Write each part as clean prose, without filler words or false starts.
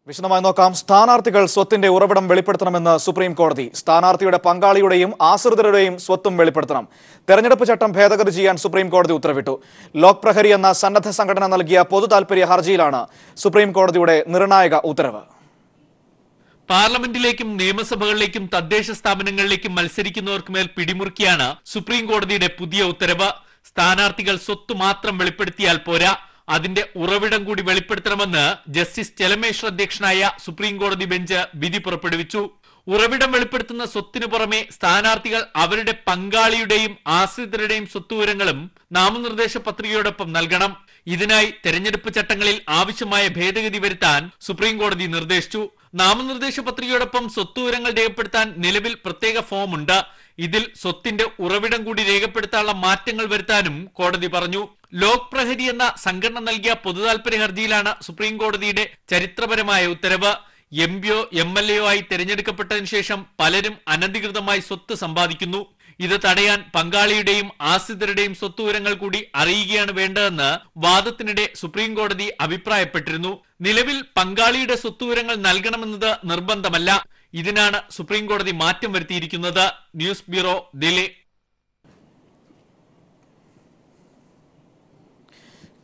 വിശദമായി നോക്കാം. സ്ഥാനാർത്ഥികൾ സ്വത്തിന്റെ ഉറവിടം വെളിപ്പെടുത്തണമെന്ന് സുപ്രീം കോടതി. സ്ഥാനാർത്ഥിയുടെ പങ്കാളിയുടെയും ആശ്രിതരുടെയും സ്വത്തും വെളിപ്പെടുത്തണം. തെരഞ്ഞെടുപ്പ് ചട്ടം ഭേദഗതി ചെയ്യാൻ സുപ്രീം കോടതി ഉത്തരവിട്ടു. ലോക് പ്രഹരി എന്ന സന്നദ്ധ സംഘടന നൽകിയ പൊതു താൽപര്യ ഹർജിയിലാണ് സുപ്രീം കോടതിയുടെ നിർണായക ഉത്തരവ്. പാർലമെന്റിലേക്കും നിയമസഭകളിലേക്കും തദ്ദേശ സ്ഥാപനങ്ങളിലേക്കും മത്സരിക്കുന്നവർക്ക് മേൽ പിടിമുറുക്കിയാണ് സുപ്രീം കോടതിയുടെ പുതിയ ഉത്തരവ്. സ്ഥാനാർത്ഥികൾ സ്വത്ത് മാത്രം വെളിപ്പെടുത്തിയാൽ പോരാ, അതിന്റെ ഉറവിടം കൂടി വെളിപ്പെടുത്തണമെന്ന് ജസ്റ്റിസ് ചെലമേശ്വർ അധ്യക്ഷനായ സുപ്രീം കോടതി ബെഞ്ച് വിധി പുറപ്പെടുവിച്ചു. ഉറവിടം വെളിപ്പെടുത്തുന്ന സ്വത്തിനു പുറമെ സ്ഥാനാർത്ഥികൾ അവരുടെ പങ്കാളിയുടെയും ആശ്രിതരുടെയും സ്വത്തുവിവരങ്ങളും നാമനിർദ്ദേശ പത്രികയോടൊപ്പം നൽകണം. ഇതിനായി തെരഞ്ഞെടുപ്പ് ചട്ടങ്ങളിൽ ആവശ്യമായ ഭേദഗതി വരുത്താൻ സുപ്രീം കോടതി നിർദ്ദേശിച്ചു. നാമനിർദ്ദേശ പത്രികയോടൊപ്പം സ്വത്തുവിവരങ്ങൾ രേഖപ്പെടുത്താൻ നിലവിൽ പ്രത്യേക ഫോം ഉണ്ട്. ഇതിൽ സ്വത്തിന്റെ ഉറവിടം കൂടി രേഖപ്പെടുത്താനുള്ള മാറ്റങ്ങൾ വരുത്താനും കോടതി പറഞ്ഞു. ലോക് പ്രഹരി എന്ന സംഘടന നൽകിയ പൊതുതാൽപര്യ ഹർജിയിലാണ് സുപ്രീം കോടതിയുടെ ചരിത്രപരമായ ഉത്തരവ്. എംപിയോ MLAയോ ആയി തെരഞ്ഞെടുക്കപ്പെട്ടതിനു ശേഷം പലരും അനധികൃതമായി സ്വത്ത് സമ്പാദിക്കുന്നു. ഇത് തടയാൻ പങ്കാളിയുടെയും ആശ്രിതരുടെയും സ്വത്തുവിവരങ്ങൾ കൂടി അറിയുകയാണ് വേണ്ടതെന്ന് വാദത്തിനിടെ സുപ്രീം കോടതി അഭിപ്രായപ്പെട്ടിരുന്നു. നിലവിൽ പങ്കാളിയുടെ സ്വത്തുവിവരങ്ങൾ നൽകണമെന്നത് നിർബന്ധമല്ല. ഇതിനാണ് സുപ്രീം കോടതി മാറ്റം വരുത്തിയിരിക്കുന്നത്. News bureau, Delhi.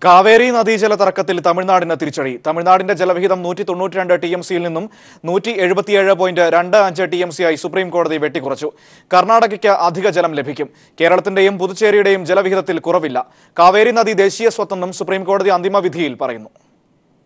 കാവേരി നദീജല തർക്കത്തിൽ തമിഴ്നാടിന് തിരിച്ചടി. തമിഴ്നാടിന്റെ ജലവിഹിതം 192 TMCയിൽ നിന്നും 177.25 TMC ആയി സുപ്രീം കോടതി വെട്ടിക്കുറച്ചു. കർണാടകയ്ക്ക് അധിക ജലം ലഭിക്കും. കേരളത്തിന്റെയും പുതുച്ചേരിയുടെയും ജലവിഹിതത്തിൽ കുറവില്ല. കാവേരി നദി ദേശീയ സ്വത്തെന്നും സുപ്രീം കോടതി അന്തിമ വിധിയിൽ പറയുന്നു.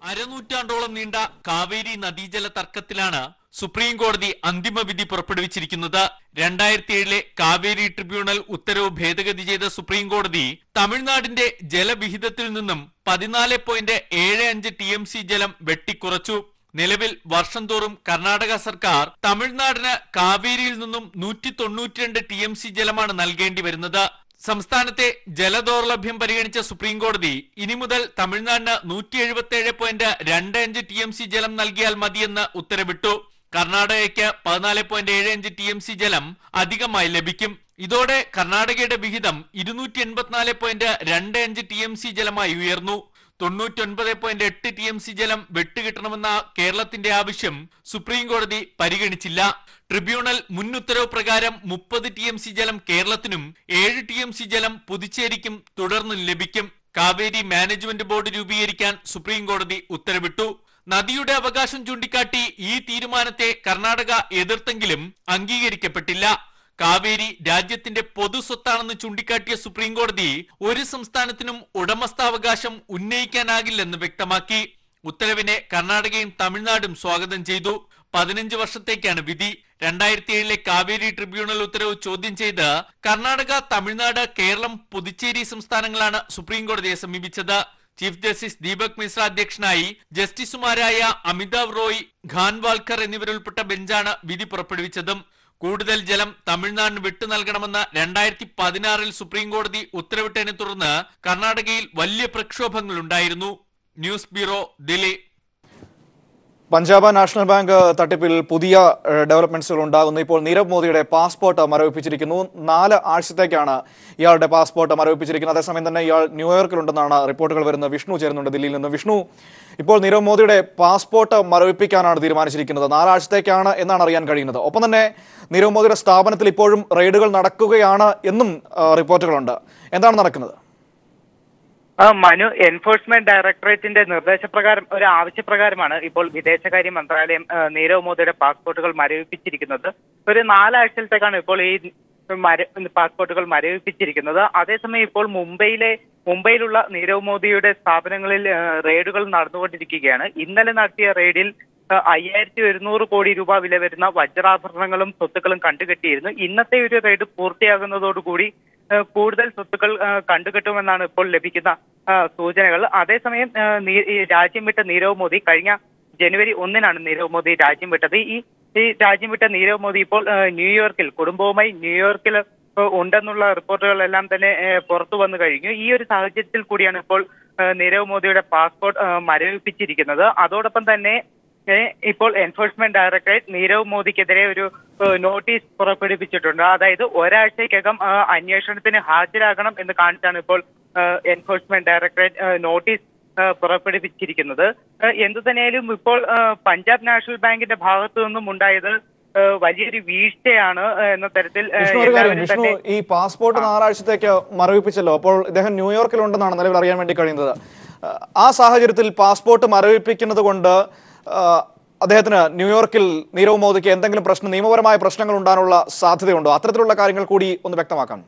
അരനൂറ്റാണ്ടോളം നീണ്ട കാവേരി നദീജല തർക്കത്തിലാണ് സുപ്രീം കോടതി അന്തിമ വിധി പുറപ്പെടുവിച്ചിരിക്കുന്നത്. 2007 കാവേരി ട്രിബ്യൂണൽ ഉത്തരവ് ഭേദഗതി ചെയ്ത സുപ്രീം കോടതി തമിഴ്നാടിന്റെ ജലവിഹിതത്തിൽ നിന്നും 14.75 TMC ജലം വെട്ടിക്കുറച്ചു. നിലവിൽ വർഷം തോറും കർണാടക സർക്കാർ തമിഴ്നാടിന് കാവേരിയിൽ നിന്നും 192 TMC ജലമാണ് നൽകേണ്ടി വരുന്നത്. സംസ്ഥാനത്തെ ജലദൗർലഭ്യം പരിഗണിച്ച സുപ്രീം കോടതി ഇനി മുതൽ തമിഴ്നാടിന് 177.25 TMC ജലം നൽകിയാൽ മതിയെന്ന് ഉത്തരവിട്ടു. കർണാടകയ്ക്ക് 14.75 TMC ജലം അധികമായി ലഭിക്കും. ഇതോടെ കർണാടകയുടെ വിഹിതം 284.25 TMC ജലമായി ഉയർന്നു. 99.8 TMC ജലം വെട്ടുകിട്ടണമെന്ന കേരളത്തിന്റെ ആവശ്യം സുപ്രീം കോടതി പരിഗണിച്ചില്ല. ട്രിബ്യൂണൽ മുൻ ഉത്തരവ് പ്രകാരം 30 TMC ജലം കേരളത്തിനും 7 TMC ജലം പുതുച്ചേരിക്കും തുടർന്ന് ലഭിക്കും. കാവേരി മാനേജ്മെന്റ് ബോർഡ് രൂപീകരിക്കാൻ സുപ്രീം കോടതി ഉത്തരവിട്ടു. നദിയുടെ അവകാശം ചൂണ്ടിക്കാട്ടി ഈ തീരുമാനത്തെ കർണാടക എതിർത്തെങ്കിലും അംഗീകരിക്കപ്പെട്ടില്ല. കാവേരി രാജ്യത്തിന്റെ പൊതു സ്വത്താണെന്ന് ചൂണ്ടിക്കാട്ടിയ സുപ്രീം കോടതി ഒരു സംസ്ഥാനത്തിനും ഉടമസ്ഥാവകാശം ഉന്നയിക്കാനാകില്ലെന്ന് വ്യക്തമാക്കി. ഉത്തരവിനെ കർണാടകയും തമിഴ്നാടും സ്വാഗതം ചെയ്തു. 15 വർഷത്തേക്കാണ് വിധി. 2007 കാവേരി ട്രിബ്യൂണൽ ഉത്തരവ് ചോദ്യം ചെയ്ത് കർണാടക, തമിഴ്നാട്, കേരളം, പുതുച്ചേരി സംസ്ഥാനങ്ങളാണ് സുപ്രീം കോടതിയെ സമീപിച്ചത്. ചീഫ് ജസ്റ്റിസ് ദീപക് മിശ്ര അധ്യക്ഷനായി ജസ്റ്റിസുമാരായ അമിതാവ് റോയ്, ഖാൻവാൽക്കർ എന്നിവരുൾപ്പെട്ട ബെഞ്ചാണ് വിധി പുറപ്പെടുവിച്ചതും. കൂടുതൽ ജലം തമിഴ്നാടിന് വിട്ടു നൽകണമെന്ന് 2016 സുപ്രീം കോടതി ഉത്തരവിട്ടതിനെ തുടർന്ന് കർണാടകയിൽ വലിയ പ്രക്ഷോഭങ്ങൾ ഉണ്ടായിരുന്നു. News bureau, Delhi. Punjab National Bank തട്ടിപ്പിൽ പുതിയ ഡെവലപ്മെന്റ്സുകൾ ഉണ്ടാകുന്നു. ഇപ്പോൾ നീരവ് മോദിയുടെ പാസ്പോർട്ട് മരവിപ്പിച്ചിരിക്കുന്നു. 4 ആഴ്ചത്തേക്കാണ് ഇയാളുടെ പാസ്പോർട്ട് മരവിപ്പിച്ചിരിക്കുന്നത്. അതേസമയം തന്നെ ഇയാൾ ന്യൂയോർക്കിലുണ്ടെന്നാണ് റിപ്പോർട്ടുകൾ വരുന്നത്. വിഷ്ണു ചേരുന്നുണ്ട് ദില്ലിയിൽ നിന്ന്. വിഷ്ണു, ഇപ്പോൾ നീരവ് മോദിയുടെ പാസ്പോർട്ട് മരവിപ്പിക്കാനാണ് തീരുമാനിച്ചിരിക്കുന്നത്. 4 ആഴ്ചത്തേക്കാണ് എന്നാണ് അറിയാൻ കഴിയുന്നത്. ഒപ്പം തന്നെ നീരവ് മോദിയുടെ സ്ഥാപനത്തിൽ ഇപ്പോഴും റെയ്ഡുകൾ നടക്കുകയാണ് എന്നും റിപ്പോർട്ടുകളുണ്ട്. എന്താണ് നടക്കുന്നത്? മനു, എൻഫോഴ്സ്മെന്റ് ഡയറക്ടറേറ്റിന്റെ നിർദ്ദേശപ്രകാരം, ഒരു ആവശ്യപ്രകാരമാണ് ഇപ്പോൾ വിദേശകാര്യ മന്ത്രാലയം നീരവ് മോദിയുടെ പാസ്പോർട്ടുകൾ മരവിപ്പിച്ചിരിക്കുന്നത്. ഒരു 4 ആഴ്ചത്തേക്കാണ് ഇപ്പോൾ ഈ പാസ്പോർട്ടുകൾ മരവിപ്പിച്ചിരിക്കുന്നത്. അതേസമയം ഇപ്പോൾ മുംബൈയിലുള്ള നീരവ് മോദിയുടെ സ്ഥാപനങ്ങളിൽ റെയ്ഡുകൾ നടന്നുകൊണ്ടിരിക്കുകയാണ്. ഇന്നലെ നടത്തിയ റെയ്ഡിൽ 5100 കോടി രൂപ വില വരുന്ന വജ്രാഭരണങ്ങളും സ്വത്തുക്കളും കണ്ടുകെട്ടിയിരുന്നു. ഇന്നത്തെ ഒരു റെയ്ഡ് പൂർത്തിയാകുന്നതോടുകൂടി കൂടുതൽ സ്വത്തുക്കൾ കണ്ടുകെട്ടുമെന്നാണ് ഇപ്പോൾ ലഭിക്കുന്ന സൂചനകൾ. അതേസമയം രാജ്യം വിട്ട നീരവ് മോദി കഴിഞ്ഞ ജനുവരി 1-നാണ് നീരവ് മോദി രാജ്യം വിട്ടത്. ഈ രാജ്യം വിട്ട നീരവ് മോദി ഇപ്പോൾ ന്യൂയോർക്കിൽ, കുടുംബവുമായി ന്യൂയോർക്കിൽ ഉണ്ടെന്നുള്ള റിപ്പോർട്ടുകളെല്ലാം തന്നെ പുറത്തു വന്നു കഴിഞ്ഞു. ഈ ഒരു സാഹചര്യത്തിൽ കൂടിയാണ് ഇപ്പോൾ നീരവ് മോദിയുടെ പാസ്പോർട്ട് മരവിപ്പിച്ചിരിക്കുന്നത്. അതോടൊപ്പം തന്നെ ഇപ്പോൾ എൻഫോഴ്സ്മെന്റ് ഡയറക്ടറേറ്റ് നീരവ് മോദിക്കെതിരെ ഒരു നോട്ടീസ് പുറപ്പെടുവിച്ചിട്ടുണ്ട്. അതായത് ഒരാഴ്ചയ്ക്കകം അന്വേഷണത്തിന് ഹാജരാകണം എന്ന് കാണിച്ചാണ് ഇപ്പോൾ എൻഫോഴ്സ്മെന്റ് ഡയറക്ടറേറ്റ് നോട്ടീസ് പുറപ്പെടുവിച്ചിരിക്കുന്നത്. എന്തുതന്നെയായാലും ഇപ്പോൾ പഞ്ചാബ് നാഷണൽ ബാങ്കിന്റെ ഭാഗത്തു നിന്നും ഉണ്ടായത് വലിയൊരു വീഴ്ചയാണ് എന്ന തരത്തിൽ. വിഷ്ണു, ഈ പാസ്പോർട്ട് 4 ആഴ്ചത്തേക്ക് മരവിപ്പിച്ചല്ലോ. അപ്പോൾ ഇദ്ദേഹം ന്യൂയോർക്കിലുണ്ടെന്നാണ് നിലവിൽ അറിയാൻ വേണ്ടി കഴിയുന്നത്. ആ സാഹചര്യത്തിൽ പാസ്പോർട്ട് മരവിപ്പിക്കുന്നത് കൊണ്ട് അദ്ദേഹത്തിന് ന്യൂയോർക്കിൽ നീരവ് മോദിക്ക് എന്തെങ്കിലും നിയമപരമായ പ്രശ്നങ്ങൾ ഉണ്ടാകാനുള്ള സാധ്യതയുണ്ടോ? അത്തരത്തിലുള്ള കാര്യങ്ങൾ കൂടി ഒന്ന് വ്യക്തമാക്കാം.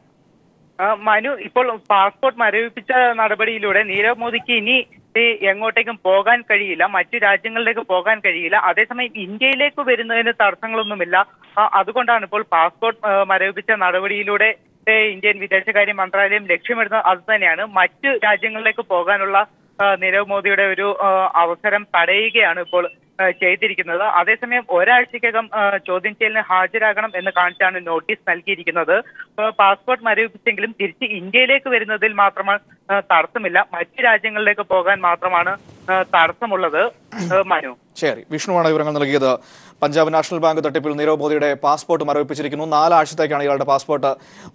മനു, ഇപ്പോൾ പാസ്പോർട്ട് മരവിപ്പിച്ച നടപടിയിലൂടെ നീരവ് മോദിക്ക് ഇനി എങ്ങോട്ടേക്കും പോകാൻ കഴിയില്ല, മറ്റു രാജ്യങ്ങളിലേക്ക് പോകാൻ കഴിയില്ല. അതേസമയം ഇന്ത്യയിലേക്ക് വരുന്നതിന് തടസ്സങ്ങളൊന്നുമില്ല. അതുകൊണ്ടാണ് ഇപ്പോൾ പാസ്പോർട്ട് മരവിപ്പിച്ച നടപടിയിലൂടെ ഇന്ത്യൻ വിദേശകാര്യ മന്ത്രാലയം ലക്ഷ്യമിടുന്നത് അത് തന്നെയാണ്. മറ്റു രാജ്യങ്ങളിലേക്ക് പോകാനുള്ള നീരവ് മോദിയുടെ ഒരു അവസരം തടയുകയാണ് ഇപ്പോൾ ചെയ്തിരിക്കുന്നത്. അതേസമയം ഒരാഴ്ചക്കകം ചോദ്യം ചെയ്യലിന് ഹാജരാകണം എന്ന് കാണിച്ചാണ് നോട്ടീസ് നൽകിയിരിക്കുന്നത്. പാസ്പോർട്ട് മരവിപ്പിച്ചെങ്കിലും തിരിച്ച് ഇന്ത്യയിലേക്ക് വരുന്നതിൽ മാത്രമാണ് തടസ്സമില്ല, മറ്റു രാജ്യങ്ങളിലേക്ക് പോകാൻ മാത്രമാണ് തടസ്സമുള്ളത്. മനു, ശരി, വിഷ്ണുവാണ് വിവരങ്ങൾ നൽകിയത്. പഞ്ചാബ് നാഷണൽ ബാങ്ക് തട്ടിപ്പിൽ നീരവ് മോദിയുടെ പാസ്പോർട്ട് മരവിപ്പിച്ചിരിക്കുന്നു. 4 ആഴ്ചത്തേക്കാണ് ഇയാളുടെ പാസ്പോർട്ട്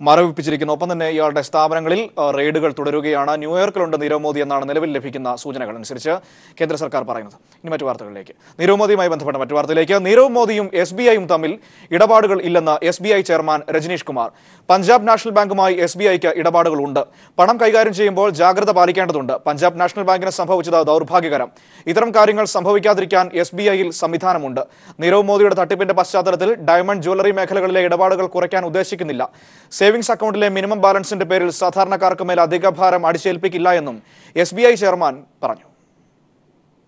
മരവിപ്പിച്ചിരിക്കുന്നത്. ഒപ്പം തന്നെ ഇയാളുടെ സ്ഥാപനങ്ങളിൽ റെയ്ഡുകൾ തുടരുകയാണ്. ന്യൂയോർക്കിലുണ്ട് നീരവ് മോദി എന്നാണ് നിലവിൽ ലഭിക്കുന്ന സൂചനകൾ അനുസരിച്ച് കേന്ദ്ര സർക്കാർ പറയുന്നത്. ഇനി മറ്റു വാർത്തകളിലേക്ക്. നീരവ് മോദിയുമായി ബന്ധപ്പെട്ട മറ്റു വാർത്തയിലേക്ക്. നീരവ് മോദിയും SBIയും തമ്മിൽ ഇടപാടുകൾ ഇല്ലെന്ന് SBI chairman Rajneesh Kumar. Punjab national ബാങ്കുമായി SBIക്ക് ഇടപാടുകളുണ്ട്. പണം കൈകാര്യം ചെയ്യുമ്പോൾ ജാഗ്രത പാലിക്കേണ്ടതുണ്ട്. പഞ്ചാബ് നാഷണൽ ബാങ്കിന് സംഭവിച്ചത് ദൗർഭാഗ്യകരം. ഇത്തരം കാര്യങ്ങൾ സംഭവിക്കാതിരിക്കാൻ SBIയിൽ സംവിധാനമുണ്ട്. നീരവ് മോദിയുടെ തട്ടിപ്പിന്റെ പശ്ചാത്തലത്തിൽ ഡയമണ്ട് ജ്വല്ലറി മേഖലകളിലെ ഇടപാടുകൾ കുറയ്ക്കാൻ ഉദ്ദേശിക്കുന്നില്ല. സേവിംഗ്സ് അക്കൗണ്ടിലെ മിനിമം ബാലൻസിന്റെ പേരിൽ സാധാരണക്കാർക്ക് മേൽ അധിക ഭാരം അടിച്ചേൽപ്പിക്കില്ല എന്നും SBI ചെയർമാൻ പറഞ്ഞു.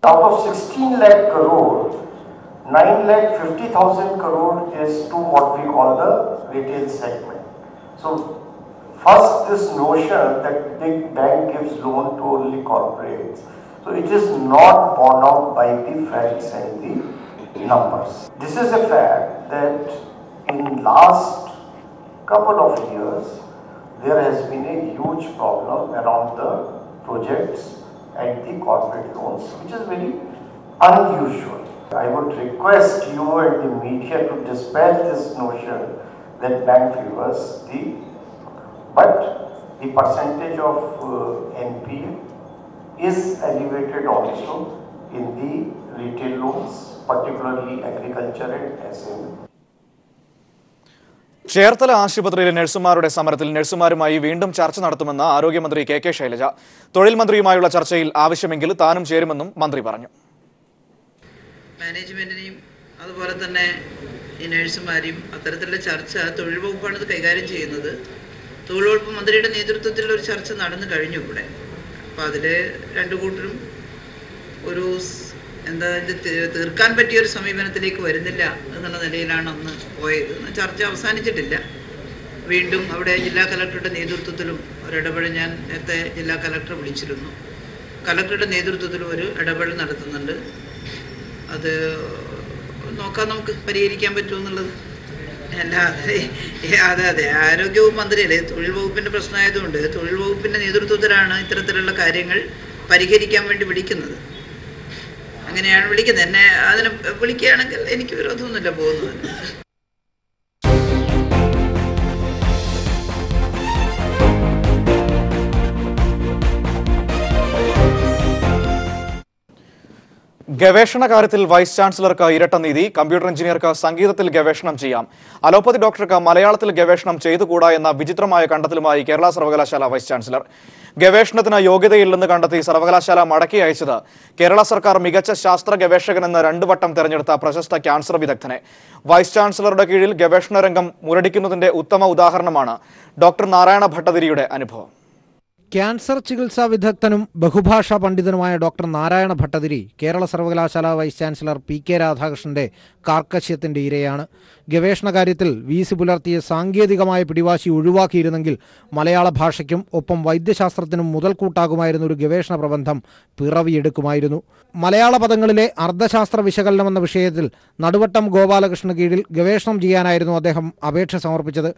Out of 16 lakh crore, 9,50,000 crore is to what we call the retail segment. So first, this notion that big bank gives loan to only corporates, so it is not borne out by the facts and the numbers. This is a fact that in last couple of years there has been a huge problem around the projects and the corporate loans, which is very unusual. I would request you and the media to dispel this notion that bank favors but the percentage of NPA is elevated also in the retail loans, particularly agriculture and SME. Cherthala ആശുപത്രിയിലെ നഴ്സുമാരുടെ സമരത്തിൽ നഴ്സുമാരുമായി വീണ്ടും ചർച്ച നടത്തുമെന്ന് ആരോഗ്യമന്ത്രി KK Shailaja. തൊഴിൽ മന്ത്രിയുമായുള്ള ചർച്ചയിൽ ആവശ്യമെങ്കിൽ താനും ചേരുമെന്നും മന്ത്രി പറഞ്ഞു. മാനേജ്മെന്റിനെയും അതുപോലെ തന്നെ ഈ നഴ്സുമാരെയും അത്തരത്തിലുള്ള ചർച്ച തൊഴിൽ വകുപ്പാണ് ഇത് കൈകാര്യം ചെയ്യുന്നത്. തൊഴിൽ വകുപ്പ് മന്ത്രിയുടെ നേതൃത്വത്തിലുള്ള ഒരു ചർച്ച നടന്നു കഴിഞ്ഞു ഇവിടെ. അപ്പം അതിൽ രണ്ടു കൂട്ടരും ഒരു തീർക്കാൻ പറ്റിയ ഒരു സമീപനത്തിലേക്ക് വരുന്നില്ല എന്നുള്ള നിലയിലാണ് അന്ന് പോയത്. ചർച്ച അവസാനിച്ചിട്ടില്ല. വീണ്ടും അവിടെ ജില്ലാ കലക്ടറുടെ നേതൃത്വത്തിലും ഒരിടപെടൽ, ഞാൻ നേരത്തെ ജില്ലാ കലക്ടറെ വിളിച്ചിരുന്നു, കലക്ടറുടെ നേതൃത്വത്തിലും ഒരു ഇടപെടൽ നടത്തുന്നുണ്ട്. അത് നോക്കാൻ നമുക്ക് പരിഹരിക്കാൻ പറ്റുമെന്നുള്ളത്. അതെ, ആരോഗ്യവകുപ്പ് മന്ത്രിയല്ലേ, തൊഴിൽ വകുപ്പിൻ്റെ പ്രശ്നമായതുകൊണ്ട് തൊഴിൽ വകുപ്പിൻ്റെ നേതൃത്വത്തിലാണ് ഇത്തരത്തിലുള്ള കാര്യങ്ങൾ പരിഹരിക്കാൻ വേണ്ടി വിളിക്കുന്നത്. അങ്ങനെയാണ് വിളിക്കുന്നത്. എന്നെ അതിനെ വിളിക്കുകയാണെങ്കിൽ എനിക്ക് വിരോധമൊന്നുമില്ല പോകുന്നത്. ഗവേഷണ കാര്യത്തിൽ വൈസ് ചാൻസലർക്ക് ഇരട്ട നീതി. കമ്പ്യൂട്ടർ എഞ്ചിനീയർക്ക് സംഗീതത്തിൽ ഗവേഷണം ചെയ്യാം, അലോപ്പതി ഡോക്ടർക്ക് മലയാളത്തിൽ ഗവേഷണം ചെയ്തുകൂടാ എന്ന വിചിത്രമായ കണ്ടെത്തലുമായി കേരള സർവകലാശാല വൈസ് ചാൻസലർ. ഗവേഷണത്തിന് യോഗ്യതയില്ലെന്ന് കണ്ടെത്തി സർവകലാശാല മടക്കി അയച്ചത് കേരള സർക്കാർ മികച്ച ശാസ്ത്ര ഗവേഷകനെന്ന് 2 വട്ടം തെരഞ്ഞെടുത്ത പ്രശസ്ത ക്യാൻസർ വിദഗ്ധനെ. വൈസ് ചാൻസലറുടെ കീഴിൽ ഗവേഷണ രംഗം മുരടിക്കുന്നതിന്റെ ഉത്തമ ഉദാഹരണമാണ് ഡോക്ടർ നാരായണ ഭട്ടതിരിയുടെ അനുഭവം. ക്യാൻസർ ചികിത്സാ വിദഗ്ധനും ബഹുഭാഷാ പണ്ഡിതനുമായ ഡോക്ടർ നാരായണ ഭട്ടതിരി കേരള സർവകലാശാല വൈസ് ചാൻസലർ PK രാധാകൃഷ്ണന്റെ കാർക്കശ്യത്തിന്റെ ഇരയാണ്. ഗവേഷണ കാര്യത്തിൽ VC പുലർത്തിയ സാങ്കേതികമായ പിടിവാശി ഒഴിവാക്കിയിരുന്നെങ്കിൽ മലയാള ഭാഷയ്ക്കും ഒപ്പം വൈദ്യശാസ്ത്രത്തിനും മുതൽക്കൂട്ടാകുമായിരുന്ന ഒരു ഗവേഷണ പ്രബന്ധം പിറവിയെടുക്കുമായിരുന്നു. മലയാള പദങ്ങളിലെ അർദ്ധശാസ്ത്ര വിശകലനം എന്ന വിഷയത്തിൽ നടുവട്ടം ഗോപാലകൃഷ്ണന് കീഴിൽ ഗവേഷണം ചെയ്യാനായിരുന്നു അദ്ദേഹം അപേക്ഷ സമർപ്പിച്ചത്.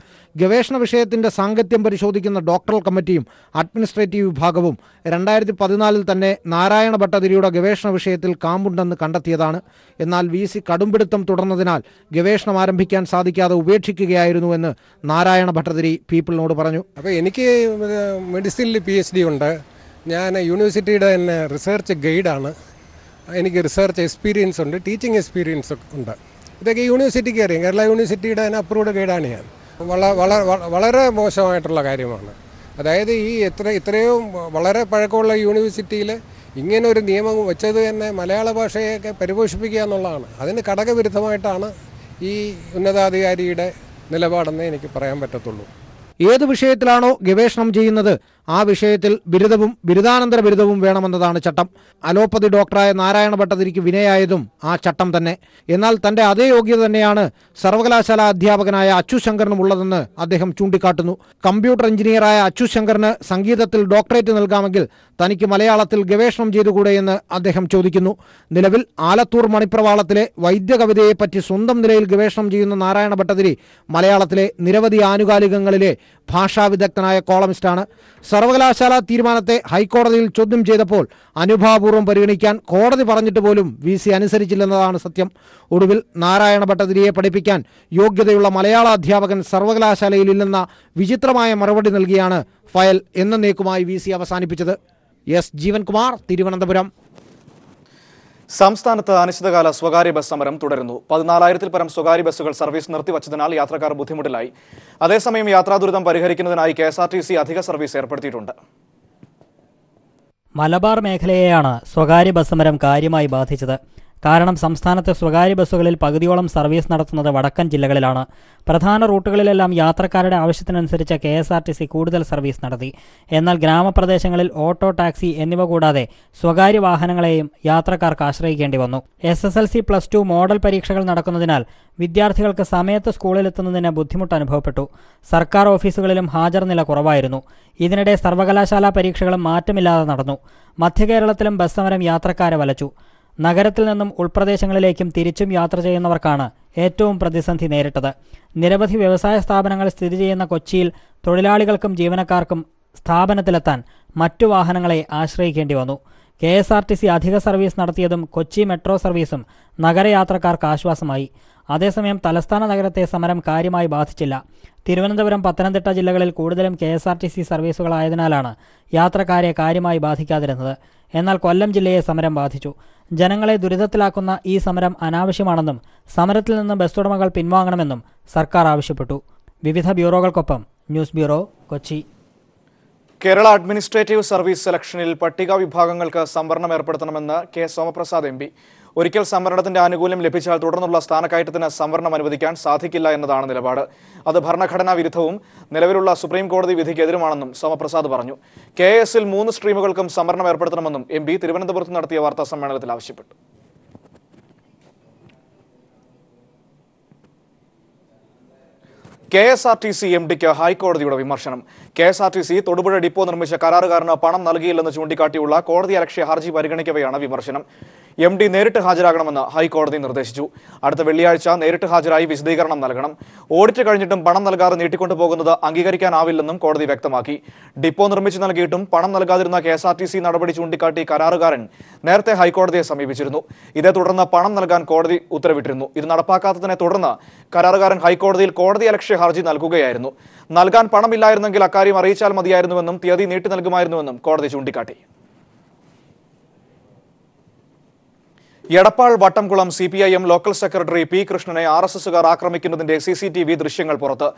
ഗവേഷണ വിഷയത്തിന്റെ സാങ്കത്യം പരിശോധിക്കുന്ന ഡോക്ടറൽ കമ്മിറ്റിയും അഡ്മിനിസ്ട്രേറ്റീവ് വിഭാഗവും 2014 തന്നെ നാരായണ ഭട്ടതിരിയുടെ ഗവേഷണ വിഷയത്തിൽ കാമ്പുണ്ടെന്ന് കണ്ടെത്തിയതാണ്. എന്നാൽ VC കടുംപിടുത്തം തുടർന്നതിനാൽ ഗവേഷണം ആരംഭിക്കാൻ സാധിക്കാതെ ഉപേക്ഷിക്കുകയായിരുന്നുവെന്ന് നാരായണ ഭട്ടതിരി പീപ്പിളിനോട് പറഞ്ഞു. അപ്പോൾ എനിക്ക് മെഡിസിനിൽ PhD ഉണ്ട്, ഞാൻ യൂണിവേഴ്സിറ്റിയുടെ തന്നെ റിസർച്ച് ഗൈഡാണ്. എനിക്ക് റിസർച്ച് എക്സ്പീരിയൻസ് ഉണ്ട്, ടീച്ചിങ് എക്സ്പീരിയൻസ് ഉണ്ട്. ഇതൊക്കെ യൂണിവേഴ്സിറ്റിക്ക് അറിയാം. കേരള യൂണിവേഴ്സിറ്റിയുടെ തന്നെ അപ്രൂവ്ഡ് ഗൈഡാണ് ഞാൻ. വളരെ മോശമായിട്ടുള്ള കാര്യമാണ്. അതായത് ഈ ഇത്രയും വളരെ പഴക്കമുള്ള യൂണിവേഴ്സിറ്റിയിൽ ഇങ്ങനെ ഒരു നിയമം വെച്ചത് തന്നെ മലയാള ഭാഷയൊക്കെ പരിപോഷിപ്പിക്കുക എന്നുള്ളതാണ്. അതിന് ഘടകവിരുദ്ധമായിട്ടാണ് ഈ ഉന്നതാധികാരിയുടെ നിലപാടെന്ന് എനിക്ക് പറയാൻ പറ്റത്തുള്ളൂ. ഏത് വിഷയത്തിലാണോ ഗവേഷണം ചെയ്യുന്നത് ആ വിഷയത്തിൽ ബിരുദവും ബിരുദാനന്തര ബിരുദവും വേണമെന്നതാണ് ചട്ടം. അലോപ്പതി ഡോക്ടറായ നാരായണ ഭട്ടതിരിക്ക് വിനയായതും ആ ചട്ടം തന്നെ. എന്നാൽ തന്റെ അതേ യോഗ്യത തന്നെയാണ് സർവകലാശാല അധ്യാപകനായ അച്ചു ശങ്കറിനും ഉള്ളതെന്ന് അദ്ദേഹം ചൂണ്ടിക്കാട്ടുന്നു. കമ്പ്യൂട്ടർ എഞ്ചിനീയറായ അച്ചു ശങ്കറിന് സംഗീതത്തിൽ ഡോക്ടറേറ്റ് നൽകാമെങ്കിൽ തനിക്ക് മലയാളത്തിൽ ഗവേഷണം ചെയ്തുകൂടെ എന്ന് അദ്ദേഹം ചോദിക്കുന്നു. നിലവിൽ ആലത്തൂർ മണിപ്രവാളത്തിലെ വൈദ്യകവിതയെപ്പറ്റി സ്വന്തം നിലയിൽ ഗവേഷണം ചെയ്യുന്ന നാരായണ ഭട്ടതിരി മലയാളത്തിലെ നിരവധി ആനുകാലികങ്ങളിലെ ഭാഷാ വിദഗ്ധനായ കോളമിസ്റ്റാണ്. സർവകലാശാല തീരുമാനത്തെ ഹൈക്കോടതിയിൽ ചോദ്യം ചെയ്തപ്പോൾ അനുഭാവപൂർവ്വം പരിഗണിക്കാൻ കോടതി പറഞ്ഞിട്ട് പോലും VC അനുസരിച്ചില്ലെന്നതാണ് സത്യം. ഒടുവിൽ നാരായണ ഭട്ടതിരിയെ പഠിപ്പിക്കാൻ യോഗ്യതയുള്ള മലയാള അധ്യാപകൻ സർവകലാശാലയിലില്ലെന്ന വിചിത്രമായ മറുപടി നൽകിയാണ് ഫയൽ എന്നേക്കുമായി VC അവസാനിപ്പിച്ചത്. എസ് ജീവൻകുമാർ, തിരുവനന്തപുരം. സംസ്ഥാനത്ത് അനിശ്ചിതകാല സ്വകാര്യ ബസ് സമരം തുടരുന്നു. 14,000-ൽ പരം സ്വകാര്യ ബസ്സുകൾ സർവീസ് നിർത്തിവച്ചതിനാൽ യാത്രക്കാർ ബുദ്ധിമുട്ടിലായി. അതേസമയം യാത്രാ ദുരിതം പരിഹരിക്കുന്നതിനായി KSRTC അധിക സർവീസ് ഏർപ്പെടുത്തിയിട്ടുണ്ട്. മലബാർ മേഖലയെയാണ് സ്വകാര്യ ബസ് സമരം കാര്യമായി ബാധിച്ചത്. കാരണം സംസ്ഥാനത്തെ സ്വകാര്യ ബസ്സുകളിൽ പകുതിയോളം സർവീസ് നടത്തുന്നത് വടക്കൻ ജില്ലകളിലാണ്. പ്രധാന റൂട്ടുകളിലെല്ലാം യാത്രക്കാരുടെ ആവശ്യത്തിനനുസരിച്ച് KSRTC കൂടുതൽ സർവീസ് നടത്തി. എന്നാൽ ഗ്രാമപ്രദേശങ്ങളിൽ ഓട്ടോ, ടാക്സി എന്നിവ കൂടാതെ സ്വകാര്യ വാഹനങ്ങളെയും യാത്രക്കാർക്ക് ആശ്രയിക്കേണ്ടി വന്നു. SSLC, +2 മോഡൽ പരീക്ഷകൾ നടക്കുന്നതിനാൽ വിദ്യാർത്ഥികൾക്ക് സമയത്ത് സ്കൂളിലെത്തുന്നതിന് ബുദ്ധിമുട്ട് അനുഭവപ്പെട്ടു. സർക്കാർ ഓഫീസുകളിലും ഹാജർ നില കുറവായിരുന്നു. ഇതിനിടെ സർവകലാശാല പരീക്ഷകളും മാറ്റമില്ലാതെ നടന്നു. മധ്യകേരളത്തിലും ബസ് സമരം യാത്രക്കാരെ വലച്ചു. നഗരത്തിൽ നിന്നും ഉൾപ്രദേശങ്ങളിലേക്കും തിരിച്ചും യാത്ര ചെയ്യുന്നവർക്കാണ് ഏറ്റവും പ്രതിസന്ധി നേരിട്ടത്. നിരവധി വ്യവസായ സ്ഥാപനങ്ങൾ സ്ഥിതി ചെയ്യുന്ന കൊച്ചിയിൽ തൊഴിലാളികൾക്കും ജീവനക്കാർക്കും സ്ഥാപനത്തിലെത്താൻ മറ്റു വാഹനങ്ങളെ ആശ്രയിക്കേണ്ടി വന്നു. KSRTC അധിക സർവീസ് നടത്തിയതും കൊച്ചി മെട്രോ സർവീസും നഗരയാത്രക്കാർക്ക് ആശ്വാസമായി. അതേസമയം തലസ്ഥാന നഗരത്തെ സമരം കാര്യമായി ബാധിച്ചില്ല. തിരുവനന്തപുരം, പത്തനംതിട്ട ജില്ലകളിൽ കൂടുതലും KSRTC സർവീസുകളായതിനാലാണ് യാത്രക്കാരെ കാര്യമായി ബാധിക്കാതിരുന്നത്. എന്നാൽ കൊല്ലം ജില്ലയെ സമരം ബാധിച്ചു. ജനങ്ങളെ ദുരിതത്തിലാക്കുന്ന ഈ സമരം അനാവശ്യമാണെന്നും സമരത്തിൽ നിന്ന് ബസ് ഉടമകൾ പിൻവാങ്ങണമെന്നും സർക്കാർ ആവശ്യപ്പെട്ടു. വിവിധ ബ്യൂറോകൾക്കൊപ്പം news bureau, Kochi. Kerala administrative service സെലക്ഷനിൽ പട്ടിക വിഭാഗങ്ങൾക്ക് സംവരണം ഏർപ്പെടുത്തണമെന്ന് K. സോമപ്രസാദ് MP. ഒരിക്കൽ സംവരണത്തിന്റെ ആനുകൂല്യം ലഭിച്ചാൽ തുടർന്നുള്ള സ്ഥാനക്കയറ്റത്തിന് സംവരണം അനുവദിക്കാൻ സാധിക്കില്ല എന്നതാണ് നിലപാട്. അത് ഭരണഘടനാ വിരുദ്ധവും നിലവിലുള്ള സുപ്രീം കോടതി വിധിക്കെതിരുമാണെന്നും സോമപ്രസാദ് പറഞ്ഞു. KS-ൽ 3 സ്ട്രീമുകൾക്കും സംവരണം ഏർപ്പെടുത്തണമെന്നും MP തിരുവനന്തപുരത്ത് നടത്തിയ വാർത്താ സമ്മേളനത്തിൽ ആവശ്യപ്പെട്ടു. KSRTC MDക്ക് ഹൈക്കോടതിയുടെ വിമർശനം. KSRTC തൊടുപുഴ ഡിപ്പോ നിർമ്മിച്ച കരാറുകാരന് പണം നൽകിയില്ലെന്ന് ചൂണ്ടിക്കാട്ടിയുള്ള കോടതിയലക്ഷ്യ ഹർജി പരിഗണിക്കവെയാണ് വിമർശനം. MD നേരിട്ട് ഹാജരാകണമെന്ന് ഹൈക്കോടതി നിർദ്ദേശിച്ചു. അടുത്ത വെള്ളിയാഴ്ച നേരിട്ട് ഹാജരായി വിശദീകരണം നൽകണം. ഓഡിറ്റ് കഴിഞ്ഞിട്ടും പണം നൽകാതെ നീട്ടിക്കൊണ്ടുപോകുന്നത് അംഗീകരിക്കാനാവില്ലെന്നും കോടതി വ്യക്തമാക്കി. ഡിപ്പോ നിർമ്മിച്ചു നൽകിയിട്ടും പണം നൽകാതിരുന്ന KSRTC നടപടി ചൂണ്ടിക്കാട്ടി കരാറുകാരൻ നേരത്തെ ഹൈക്കോടതിയെ സമീപിച്ചിരുന്നു. ഇതേ തുടർന്ന് പണം നൽകാൻ കോടതി ഉത്തരവിട്ടിരുന്നു. ഇത് നടപ്പാക്കാത്തതിനെ തുടർന്ന് കരാറുകാരൻ ഹൈക്കോടതിയിൽ കോടതിയലക്ഷ്യ ഹർജി നൽകുകയായിരുന്നു. നൽകാൻ പണമില്ലായിരുന്നെങ്കിൽ അക്കാര്യം അറിയിച്ചാൽ മതിയായിരുന്നുവെന്നും തീയതി നീട്ടി നൽകുമായിരുന്നുവെന്നും കോടതി ചൂണ്ടിക്കാട്ടി. Edappal Vattamkulam CPIM local secretary P. കൃഷ്ണനെ RSSകാർ ആക്രമിക്കുന്നതിന്റെ CCTV ദൃശ്യങ്ങൾ പുറത്ത്.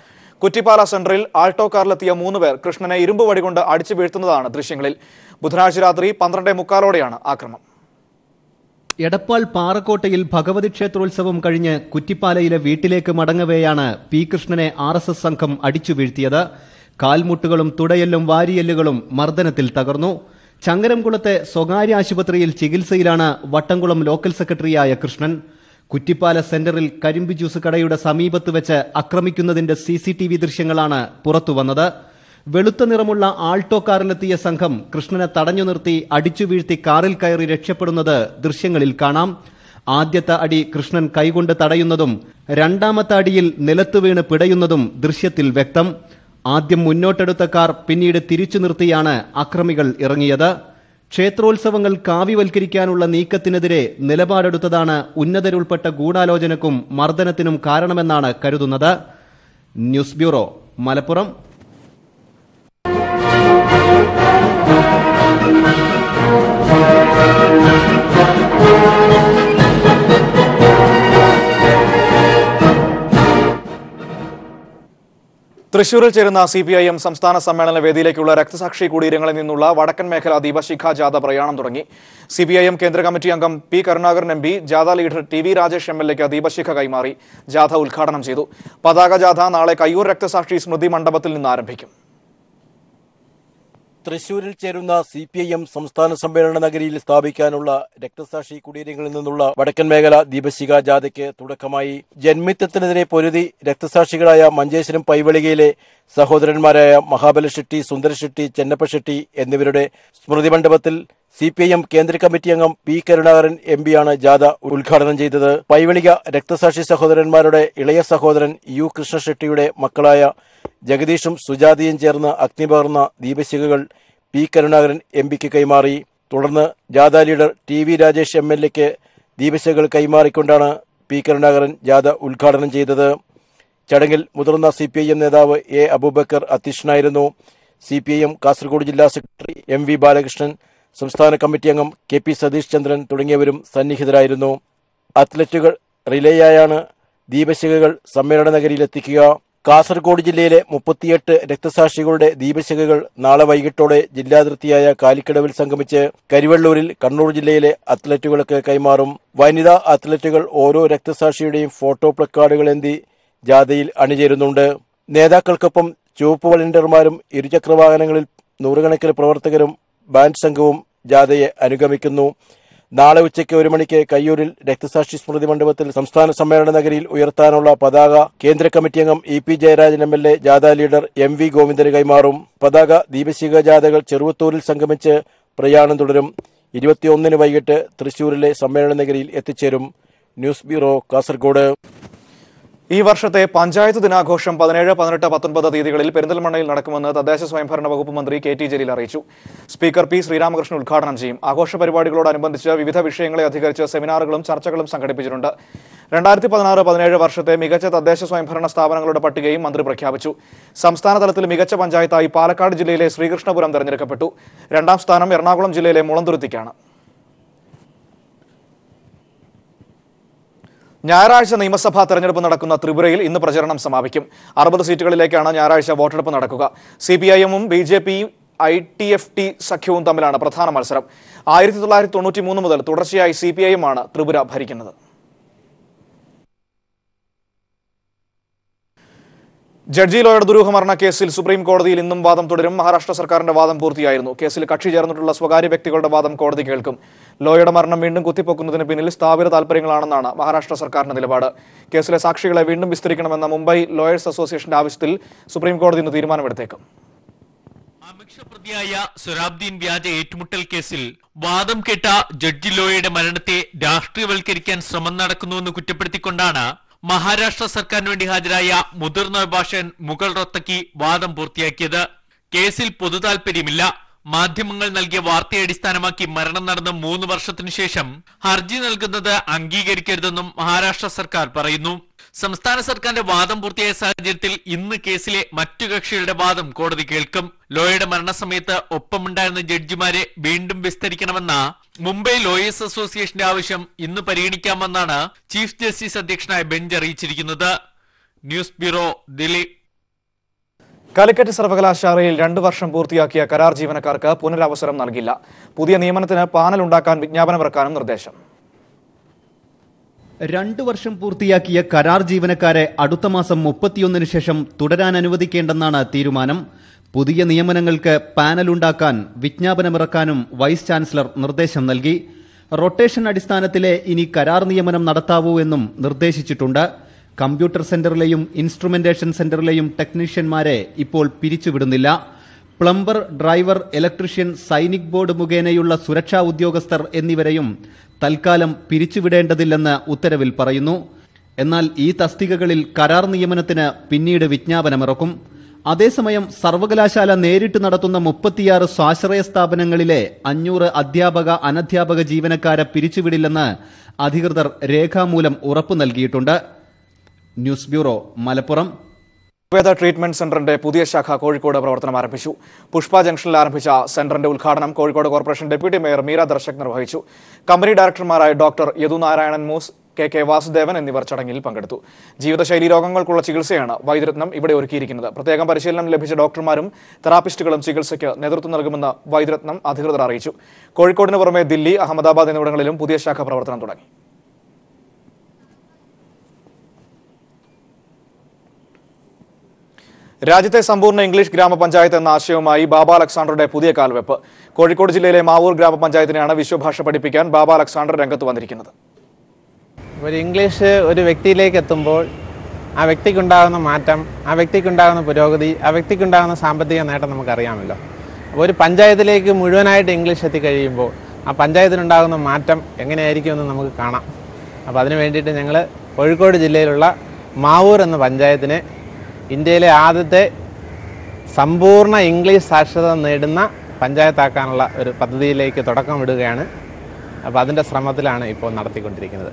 കുറ്റിപ്പാല സെന്ററിൽ ആൾട്ടോ കാറിലെത്തിയ 3 പേർ കൃഷ്ണനെ ഇരുമ്പ് വടി കൊണ്ട് അടിച്ചു വീഴ്ത്തുന്നതാണ് ദൃശ്യങ്ങളിൽ. ബുധനാഴ്ച രാത്രി 12:45 ആക്രമണം. എടപ്പാൾ പാറക്കോട്ടയിൽ ഭഗവതി ക്ഷേത്രോത്സവം കഴിഞ്ഞ് കുറ്റിപ്പാലയിലെ വീട്ടിലേക്ക് മടങ്ങവെയാണ് P. കൃഷ്ണനെ RSS സംഘം അടിച്ചു വീഴ്ത്തിയത്. കാൽമുട്ടുകളും തുടയെല്ലും വാരിയെല്ലുകളും മർദ്ദനത്തിൽ തകർന്നു. ചങ്ങരംകുളത്തെ സ്വകാര്യ ആശുപത്രിയിൽ ചികിത്സയിലാണ് വട്ടംകുളം ലോക്കൽ സെക്രട്ടറിയായ കൃഷ്ണൻ. കുറ്റിപ്പാല സെന്ററിൽ കരിമ്പ് ജ്യൂസ് കടയുടെ സമീപത്ത് വെച്ച് ആക്രമിക്കുന്നതിന്റെ CCTV ദൃശ്യങ്ങളാണ് പുറത്തുവന്നത്. വെളുത്ത നിറമുള്ള ആൾട്ടോ കാറിലെത്തിയ സംഘം കൃഷ്ണനെ തടഞ്ഞു നിർത്തി അടിച്ചു വീഴ്ത്തി കാറിൽ കയറി രക്ഷപ്പെടുന്നത് ദൃശ്യങ്ങളിൽ കാണാം. ആദ്യത്തെ അടി കൃഷ്ണൻ കൈകൊണ്ട് തടയുന്നതും രണ്ടാമത്തെ അടിയിൽ നിലത്ത് വീണ് പിടയുന്നതും ദൃശ്യത്തിൽ വ്യക്തം. ആദ്യം മുന്നോട്ടെടുത്ത കാർ പിന്നീട് തിരിച്ചു നിർത്തിയാണ് അക്രമികൾ ഇറങ്ങിയത്. ക്ഷേത്രോത്സവങ്ങൾ കാവ്യവൽക്കരിക്കാനുള്ള നീക്കത്തിനെതിരെ നിലപാടെടുത്തതാണ് ഉന്നതരുൾപ്പെട്ട ഗൂഢാലോചനക്കും മർദ്ദനത്തിനും കാരണമെന്നാണ് കരുതുന്നത്. News bureau, Malappuram. തൃശൂരിൽ ചേരുന്ന CPIM സംസ്ഥാന സമ്മേളന വേദിയിലേക്കുള്ള രക്തസാക്ഷി കുടീരങ്ങളിൽ നിന്നുള്ള വടക്കൻ മേഖല ദീപശിഖ ജാഥ പ്രയാണം തുടങ്ങി. CPIM കേന്ദ്ര കമ്മിറ്റി അംഗം P. കരുണാകരൻ MP ജാഥ ലീഡർ TV രാജേഷ് MLAക്ക് ദീപശിഖ കൈമാറി. ജാഥ ഉദ്ഘാടനം ചെയ്തു. പതാക ജാഥ നാളെ കയ്യൂർ രക്തസാക്ഷി സ്മൃതി മണ്ഡപത്തിൽ നിന്ന് ആരംഭിക്കും. തൃശൂരിൽ ചേരുന്ന CPIM സംസ്ഥാന സമ്മേളന നഗരിയിൽ സ്ഥാപിക്കാനുള്ള രക്തസാക്ഷി കുടീരങ്ങളിൽ നിന്നുള്ള വടക്കൻ മേഖല ദീപശിഖ ജാഥയ്ക്ക് തുടക്കമായി. ജന്മിത്തത്തിനെതിരെ പൊരുതി രക്തസാക്ഷികളായ മഞ്ചേശ്വരം പൈവളികയിലെ സഹോദരന്മാരായ മഹാബല ഷെട്ടി, സുന്ദര ഷെട്ടി, ചെന്നപ്പ ഷെട്ടി എന്നിവരുടെ സ്മൃതി മണ്ഡപത്തിൽ CPIM കേന്ദ്ര കമ്മിറ്റി അംഗം P. കരുണാകരൻ MP യാണ് ജാഥ ഉദ്ഘാടനം ചെയ്തത്. പൈവളിക രക്തസാക്ഷി സഹോദരന്മാരുടെ ഇളയ സഹോദരൻ U. കൃഷ്ണ ഷെട്ടിയുടെ മക്കളായ ജഗദീഷും സുജാതയും ചേർന്ന് അഗ്നി പകർന്ന ദീപശിഖകൾ P. കരുണാകരൻ MPക്ക് കൈമാറി. തുടർന്ന് ജാഥ ലീഡർ TV രാജേഷ് MLAക്ക് ദീപശിഖകൾ കൈമാറിക്കൊണ്ടാണ് P. കരുണാകരൻ ജാഥ ഉദ്ഘാടനം ചെയ്തത്. ചടങ്ങിൽ മുതിർന്ന CPIM നേതാവ് A. അബൂബക്കർ അധ്യക്ഷനായിരുന്നു. CPIM കാസർഗോഡ് ജില്ലാ സെക്രട്ടറി MV ബാലകൃഷ്ണൻ, സംസ്ഥാന കമ്മിറ്റി അംഗം KP സതീഷ് ചന്ദ്രൻ തുടങ്ങിയവരും സന്നിഹിതരായിരുന്നു. അത്ലറ്റുകൾ റിലേയായാണ് ദീപശിഖകൾ സമ്മേളന നഗരിയിലെത്തിക്കുക. കാസർഗോഡ് ജില്ലയിലെ 38 രക്തസാക്ഷികളുടെ ദീപശിഖകൾ നാളെ വൈകിട്ടോടെ ജില്ലാതിർത്തിയായ കാലിക്കടവിൽ സംഗമിച്ച് കരിവെള്ളൂരിൽ കണ്ണൂർ ജില്ലയിലെ അത്ലറ്റുകൾക്ക് കൈമാറും. വനിതാ അത്ലറ്റുകൾ ഓരോ രക്തസാക്ഷിയുടെയും ഫോട്ടോ പ്ലക്കാർഡുകളേന്തി ജാഥയിൽ അണിചേരുന്നുണ്ട്. നേതാക്കൾക്കൊപ്പം ചുവപ്പ് വളണ്ടിയർമാരും ഇരുചക്രവാഹനങ്ങളിൽ നൂറുകണക്കിന് പ്രവർത്തകരും ബാൻഡ് സംഘവും ജാഥയെ അനുഗമിക്കുന്നു. നാളെ ഉച്ചയ്ക്ക് 1 മണിക്ക് കയ്യൂരിൽ രക്തസാക്ഷി സ്മൃതി മണ്ഡപത്തിൽ സംസ്ഥാന സമ്മേളന നഗരിയിൽ ഉയർത്താനുള്ള പതാക കേന്ദ്ര കമ്മിറ്റി അംഗം EP ജയരാജൻ MLA ജാഥ ലീഡർ MV ഗോവിന്ദന് കൈമാറും. പതാക ദീപശിഖ ജാഥകൾ ചെറുവത്തൂരിൽ സംഗമിച്ച് പ്രയാണം തുടരും. 21 വൈകിട്ട് തൃശൂരിലെ സമ്മേളന നഗരിയിൽ എത്തിച്ചേരും. News bureau, Kasaragod. ഈ വർഷത്തെ പഞ്ചായത്ത് ദിനാഘോഷം 17, 18, 19 തീയതികളിൽ പെരിന്തൽമണ്ണയിൽ നടക്കുമെന്ന് തദ്ദേശ സ്വയംഭരണ വകുപ്പ് മന്ത്രി KT ജലീൽ അറിയിച്ചു. Speaker P. ശ്രീരാമകൃഷ്ണൻ ഉദ്ഘാടനം ചെയ്യും. ആഘോഷ പരിപാടികളോടനുബന്ധിച്ച് വിവിധ വിഷയങ്ങളെ അധികരിച്ച് സെമിനാറുകളും ചർച്ചകളും സംഘടിപ്പിച്ചിട്ടുണ്ട്. 2016-17 വർഷത്തെ മികച്ച തദ്ദേശ സ്വയംഭരണ സ്ഥാപനങ്ങളുടെ പട്ടികയും മന്ത്രി പ്രഖ്യാപിച്ചു. സംസ്ഥാന തലത്തിൽ മികച്ച പഞ്ചായത്തായി പാലക്കാട് ജില്ലയിലെ ശ്രീകൃഷ്ണപുരം തെരഞ്ഞെടുക്കപ്പെട്ടു. 2ാം സ്ഥാനം എറണാകുളം ജില്ലയിലെ മുളന്തുരുത്തിക്കാണ്. ഞായറാഴ്ച നിയമസഭാ തെരഞ്ഞെടുപ്പ് നടക്കുന്ന ത്രിപുരയിൽ ഇന്ന് പ്രചരണം സമാപിക്കും. 60 സീറ്റുകളിലേക്കാണ് ഞായറാഴ്ച വോട്ടെടുപ്പ് നടക്കുക. CPIM-ഉം BJP ITFT സഖ്യവും തമ്മിലാണ് പ്രധാന മത്സരം. 1993 മുതൽ തുടർച്ചയായി CPIM ആണ് ത്രിപുര ഭരിക്കുന്നത്. ജഡ്ജി ലോയുടെ ദുരൂഹമരണ കേസിൽ സുപ്രീം കോടതിയിൽ ഇന്നും വാദം തുടരും. മഹാരാഷ്ട്ര സർക്കാരിന്റെ വാദം പൂർത്തിയായിരുന്നു. കേസിൽ കക്ഷി ചേർന്നിട്ടുള്ള സ്വകാര്യ വ്യക്തികളുടെ വാദം കോടതി കേൾക്കും. ലോയുടെ മരണം വീണ്ടും കുത്തിപ്പൊക്കുന്നതിന് പിന്നിൽ സ്ഥാപിത താൽപര്യങ്ങളാണെന്നാണ് മഹാരാഷ്ട്ര സർക്കാരിന്റെ നിലപാട്. കേസിലെ സാക്ഷികളെ വീണ്ടും വിസ്തരിക്കണമെന്ന മുംബൈ ലോയേഴ്സ് അസോസിയേഷന്റെ ആവശ്യത്തിൽ സുപ്രീം കോടതി ഇന്ന് തീരുമാനമെടുത്തേക്കും. പ്രതിയായ സൊരാബ്ദീൻ വ്യാജ ഏറ്റുമുട്ടൽ കേസിൽ വാദം കേട്ട ജഡ്ജി ലോയുടെ മരണത്തെ രാഷ്ട്രീയവൽക്കരിക്കാൻ ശ്രമം നടക്കുന്നുവെന്ന് കുറ്റപ്പെടുത്തിക്കൊണ്ടാണ് മഹാരാഷ്ട്ര സർക്കാരിന് വേണ്ടി ഹാജരായ മുതിർന്ന അഭിഭാഷകൻ മുകുൾ റോത്തക്കി വാദം പൂർത്തിയാക്കിയത്. കേസിൽ പൊതുതാൽപര്യമില്ല. മാധ്യമങ്ങൾ നൽകിയ വാർത്തയെ അടിസ്ഥാനമാക്കി മരണം നടന്ന 3 വർഷത്തിനു ശേഷം ഹർജി നൽകുന്നത് അംഗീകരിക്കരുതെന്നും മഹാരാഷ്ട്ര സർക്കാർ പറയുന്നു. സംസ്ഥാന സർക്കാരിന്റെ വാദം പൂർത്തിയായ സാഹചര്യത്തിൽ ഇന്ന് കേസിലെ മറ്റു കക്ഷികളുടെ വാദം കോടതി കേൾക്കും. ലോയുടെ മരണസമയത്ത് ഒപ്പമുണ്ടായിരുന്ന ജഡ്ജിമാരെ വീണ്ടും വിസ്തരിക്കണമെന്ന മുംബൈ ലോയേഴ്സ് അസോസിയേഷന്റെ ആവശ്യം ഇന്ന് പരിഗണിക്കാമെന്നാണ് ചീഫ് ജസ്റ്റിസ് അധ്യക്ഷനായ ബെഞ്ച് അറിയിച്ചിരിക്കുന്നത്. News bureau, Delhi. കാലിക്കറ്റ് സർവകലാശാലയിൽ 2 വർഷം പൂർത്തിയാക്കിയ കരാർ ജീവനക്കാർക്ക് പുനരവസരം നൽകില്ല. പുതിയ നിയമനത്തിന് പാനൽ ഉണ്ടാക്കാൻ വിജ്ഞാപനമിറക്കാനും നിർദ്ദേശം. 2 വർഷം പൂർത്തിയാക്കിയ കരാർ ജീവനക്കാരെ അടുത്ത മാസം 31 ശേഷം തുടരാൻ അനുവദിക്കേണ്ടെന്നാണ് തീരുമാനം. പുതിയ നിയമനങ്ങൾക്ക് പാനൽ ഉണ്ടാക്കാൻ വിജ്ഞാപനമിറക്കാനും വൈസ് ചാൻസലർ നിർദ്ദേശം നൽകി. റൊട്ടേഷൻ അടിസ്ഥാനത്തിലെ ഇനി കരാർ നിയമനം നടത്താവൂ എന്നും നിർദ്ദേശിച്ചിട്ടുണ്ട്. കമ്പ്യൂട്ടർ സെന്ററിലെയും ഇൻസ്ട്രുമെന്റേഷൻ സെന്ററിലെയും ടെക്നീഷ്യന്മാരെ ഇപ്പോൾ പിരിച്ചുവിടുന്നില്ല. പ്ലംബർ, ഡ്രൈവർ, ഇലക്ട്രീഷ്യൻ, സൈനിക് ബോർഡ് മുഖേനയുള്ള സുരക്ഷാ ഉദ്യോഗസ്ഥർ എന്നിവരെയും തൽക്കാലം പിരിച്ചുവിടേണ്ടതില്ലെന്ന് ഉത്തരവിൽ പറയുന്നു. എന്നാൽ ഈ തസ്തികകളിൽ കരാർ നിയമനത്തിന് പിന്നീട് വിജ്ഞാപനമിറക്കും. അതേസമയം സർവകലാശാല നേരിട്ട് നടത്തുന്ന 36 സ്വാശ്രയ സ്ഥാപനങ്ങളിലെ 500 അധ്യാപക, അനധ്യാപക ജീവനക്കാരെ പിരിച്ചുവിടില്ലെന്ന് അധികൃതർ രേഖാമൂലം ഉറപ്പു നൽകിയിട്ടുണ്ട്. News bureau, Malappuram. Ayurveda treatment സെന്ററിന്റെ പുതിയ ശാഖ കോഴിക്കോട് പ്രവർത്തനം ആരംഭിച്ചു. പുഷ്പ ജംഗ്ഷനിൽ ആരംഭിച്ച സെന്ററിന്റെ ഉദ്ഘാടനം Kozhikode corporation deputy mayor Meera Darshak നിർവഹിച്ചു. കമ്പനി ഡയറക്ടർമാരായ ഡോക്ടർ യദു നാരായണൻ മൂസ്, കെ വാസുദേവൻ എന്നിവർ ചടങ്ങിൽ പങ്കെടുത്തു. ജീവിതശൈലി രോഗങ്ങൾക്കുള്ള ചികിത്സയാണ് വൈദ്യരത്നം ഇവിടെ ഒരുക്കിയിരിക്കുന്നത്. പ്രത്യേകം പരിശീലനം ലഭിച്ച ഡോക്ടർമാരും തെറാപ്പിസ്റ്റുകളും ചികിത്സയ്ക്ക് നേതൃത്വം നൽകുമെന്ന് വൈദ്യരത്നം അധികൃതർ അറിയിച്ചു. കോഴിക്കോടിന് പുറമെ ദില്ലി, അഹമ്മദാബാദ് എന്നിവിടങ്ങളിലും പുതിയ ശാഖ പ്രവർത്തനം തുടങ്ങി. രാജ്യത്തെ സമ്പൂർണ്ണ ഇംഗ്ലീഷ് ഗ്രാമപഞ്ചായത്ത് എന്ന ആശയവുമായി ബാബ അലക്സാണ്ടറുടെ പുതിയ കാൽവെപ്പ്. കോഴിക്കോട് ജില്ലയിലെ മാവൂർ ഗ്രാമപഞ്ചായത്തിനെയാണ് വിശ്വഭാഷ പഠിപ്പിക്കാൻ ബാബ അലക്സാണ്ടർ രംഗത്ത് വന്നിരിക്കുന്നത്. ഒരു ഇംഗ്ലീഷ് ഒരു വ്യക്തിയിലേക്ക് എത്തുമ്പോൾ ആ വ്യക്തിക്കുണ്ടാകുന്ന മാറ്റം, ആ വ്യക്തിക്കുണ്ടാകുന്ന പുരോഗതി, ആ വ്യക്തിക്കുണ്ടാകുന്ന സാമ്പത്തിക നേട്ടം നമുക്കറിയാമല്ലോ. അപ്പോൾ ഒരു പഞ്ചായത്തിലേക്ക് മുഴുവനായിട്ട് ഇംഗ്ലീഷ് എത്തിക്കഴിയുമ്പോൾ ആ പഞ്ചായത്തിനുണ്ടാകുന്ന മാറ്റം എങ്ങനെയായിരിക്കുമെന്ന് നമുക്ക് കാണാം. അപ്പോൾ അതിനു വേണ്ടിയിട്ട് ഞങ്ങൾ കോഴിക്കോട് ജില്ലയിലുള്ള മാവൂർ എന്ന പഞ്ചായത്തിനെ ഇന്ത്യയിലെ ആദ്യത്തെ സമ്പൂർണ്ണ ഇംഗ്ലീഷ് സാക്ഷരത നേടുന്ന പഞ്ചായത്താക്കാനുള്ള ഒരു പദ്ധതിയിലേക്ക് തുടക്കമിടുകയാണ്. അപ്പോൾ അതിൻ്റെ ശ്രമത്തിലാണ് ഇപ്പോൾ നടത്തിക്കൊണ്ടിരിക്കുന്നത്.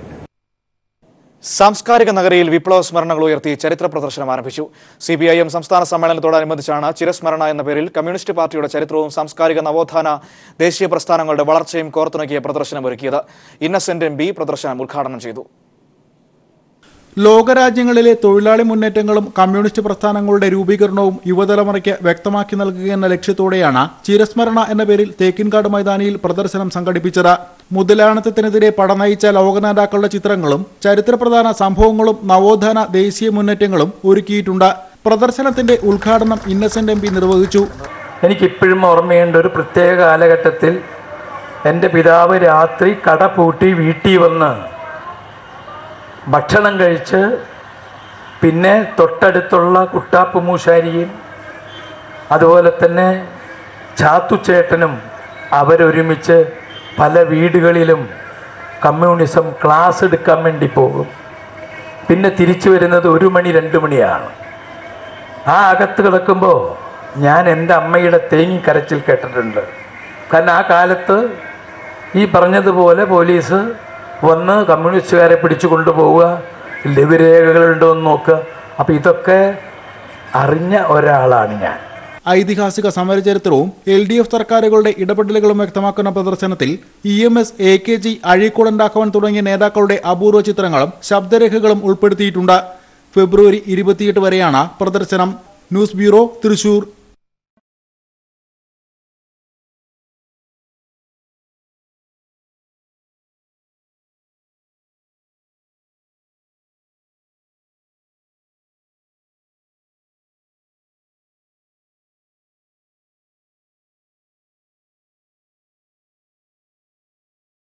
സാംസ്കാരിക നഗരിയിൽ വിപ്ലവ സ്മരണകൾ ഉയർത്തി ചരിത്ര പ്രദർശനം ആരംഭിച്ചു. CPIM സംസ്ഥാന സമ്മേളനത്തോടനുബന്ധിച്ചാണ് ചിരസ്മരണ എന്ന പേരിൽ കമ്മ്യൂണിസ്റ്റ് പാർട്ടിയുടെ ചരിത്രവും സാംസ്കാരിക നവോത്ഥാന ദേശീയ പ്രസ്ഥാനങ്ങളുടെ വളർച്ചയും കോർത്തിണക്കിയ പ്രദർശനം ഒരുക്കിയത്. ഇന്നസെന്റ് MP പ്രദർശനം ഉദ്ഘാടനം ചെയ്തു. ലോകരാജ്യങ്ങളിലെ തൊഴിലാളി മുന്നേറ്റങ്ങളും കമ്മ്യൂണിസ്റ്റ് പ്രസ്ഥാനങ്ങളുടെ രൂപീകരണവും യുവതലമുറയ്ക്ക് വ്യക്തമാക്കി നൽകുക എന്ന ലക്ഷ്യത്തോടെയാണ് ചിരസ്മരണ എന്ന പേരിൽ തേക്കിൻകാട് മൈതാനിയിൽ പ്രദർശനം സംഘടിപ്പിച്ചത്. മുതലാളിത്തത്തിനെതിരെ പടനയിച്ച ലോകനേതാക്കളുടെ ചിത്രങ്ങളും ചരിത്രപ്രധാന സംഭവങ്ങളും നവോത്ഥാന ദേശീയ മുന്നേറ്റങ്ങളും ഒരുക്കിയിട്ടുണ്ട്. പ്രദർശനത്തിന്റെ ഉദ്ഘാടനം ഇന്നസെന്റ് MP നിർവഹിച്ചു. എനിക്കിപ്പോഴും ഓർമ്മയുണ്ട്, ഒരു പ്രത്യേക കാലഘട്ടത്തിൽ എൻ്റെ പിതാവ് രാത്രി കട പൂട്ടി വീട്ടിൽ വന്ന് ഭക്ഷണം കഴിച്ച് പിന്നെ തൊട്ടടുത്തുള്ള കുട്ടാപ്പ് മൂശാരിയും അതുപോലെ തന്നെ ചാത്തുച്ചേട്ടനും അവരൊരുമിച്ച് പല വീടുകളിലും കമ്മ്യൂണിസം ക്ലാസ് എടുക്കാൻ വേണ്ടി പോകും. പിന്നെ തിരിച്ചു വരുന്നത് 1 മണി 2 മണിയാണ്. ആ അകത്ത് കിടക്കുമ്പോൾ ഞാൻ എൻ്റെ അമ്മയുടെ തേങ്ങിക്കരച്ചിൽ കേട്ടിട്ടുണ്ട്. കാരണം ആ കാലത്ത് ഈ പറഞ്ഞതുപോലെ പോലീസ് വന്ന് കമ്മ്യൂണിസ്റ്റുകാരെ പിടിച്ചു കൊണ്ടുപോവുക, ലഘുരേഖകളുണ്ടോ എന്ന് നോക്കുക. അപ്പം ഇതൊക്കെ അറിഞ്ഞ ഒരാളാണ് ഞാൻ. ഐതിഹാസിക സമരചരിത്രവും LDF സർക്കാരുകളുടെ ഇടപെടലുകളും വ്യക്തമാക്കുന്ന പ്രദർശനത്തിൽ EMS, AKG, അഴീക്കോടൻ രാഘവൻ തുടങ്ങിയ നേതാക്കളുടെ അപൂർവ ചിത്രങ്ങളും ശബ്ദരേഖകളും ഉൾപ്പെടുത്തിയിട്ടുണ്ട്. ഫെബ്രുവരി 28 വരെയാണ് പ്രദർശനം. News bureau, Thrissur.